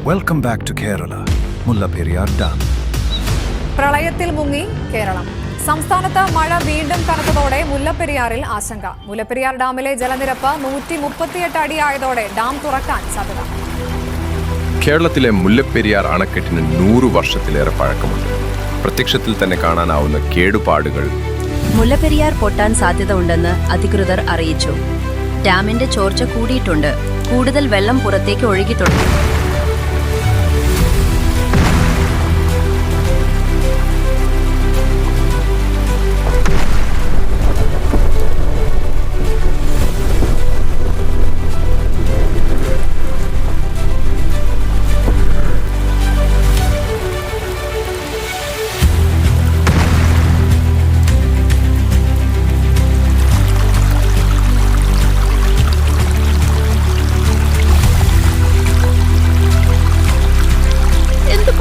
Welcome back to Kerala, Mullaperiyar dam. പ്രളയത്തിൽ മുങ്ങി കേരളം. സംസ്ഥാനത്ത് മഴ വീണ്ടും കനത്തതോടെ മുല്ലപ്പെരിയാറിൽ ആശങ്ക. മുല്ലപ്പെരിയാർ ഡാമിലെ ജലനിരപ്പ് 138 അടിയായതോടെ ഡാം തുറക്കാൻ സാധ്യത. കേരളത്തിലെ മുല്ലപ്പെരിയാർ അണക്കെട്ടിന് 100 വർഷത്തിലേറെ പഴക്കമുണ്ട്. പ്രത്യക്ഷത്തിൽ തന്നെ കാണാനാവുന്ന കേടുപാടുകൾ. മുല്ലപ്പെരിയാർ പൊട്ടാൻ സാധ്യത ഉണ്ടെന്ന് അധികൃതർ അറിയിച്ചു. ഡാമിന്റെ ചോർച്ച കൂടിയിട്ടുണ്ട്. കൂടുതൽ വെള്ളം പുറത്തേക്ക് ഒഴുകി തുടങ്ങി.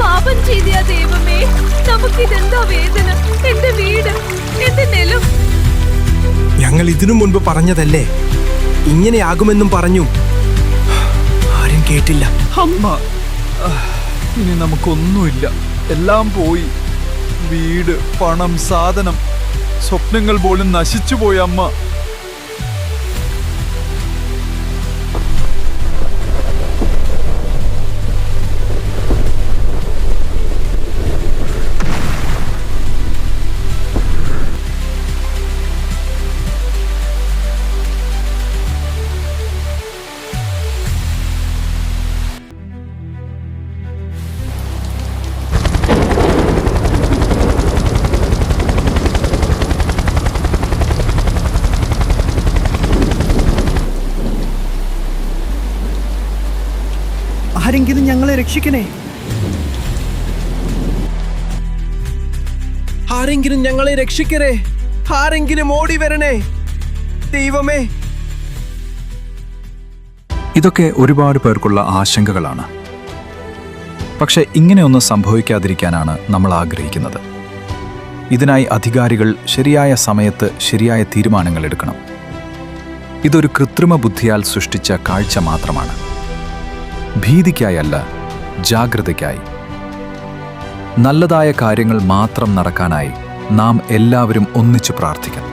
പാപം ചെയ്തിയാ ദൈവമേ, നമുക്കിതെന്താ വേദന? എന്റെ വീട്, എന്റെ നിലം. ഞങ്ങൾ ഇതിനു മുൻപ് പറഞ്ഞതല്ലേ, ഇങ്ങനെയാകുമെന്നും പറഞ്ഞു. ആരും കേട്ടില്ല. അമ്മ, ഇനി നമുക്കൊന്നുമില്ല, എല്ലാം പോയി. വീട്, പണം, സാധനം, സ്വപ്നങ്ങൾ പോലും നശിച്ചുപോയി അമ്മ. ആരെങ്കിലും ഞങ്ങളെ രക്ഷിക്കണേ, ആരെങ്കിലും ഞങ്ങളെ രക്ഷിക്കണേ, ആരെങ്കിലും ഓടി വരണേ ദൈവമേ. ഇതൊക്കെ ഒരുപാട് പേർക്കുള്ള ആശങ്കകളാണ്. പക്ഷെ ഇങ്ങനെയൊന്നും സംഭവിക്കാതിരിക്കാനാണ് നമ്മൾ ആഗ്രഹിക്കുന്നത്. ഇതിനായി അധികാരികൾ ശരിയായ സമയത്ത് ശരിയായ തീരുമാനങ്ങൾ എടുക്കണം. ഇതൊരു കൃത്രിമ ബുദ്ധിയാൽ സൃഷ്ടിച്ച കാഴ്ച മാത്രമാണ്. ഭീതിക്കായല്ല, ജാഗ്രതയ്ക്കായി. നല്ലതായ കാര്യങ്ങൾ മാത്രം നടക്കാനായി നാം എല്ലാവരും ഒന്നിച്ചു പ്രാർത്ഥിക്കണം.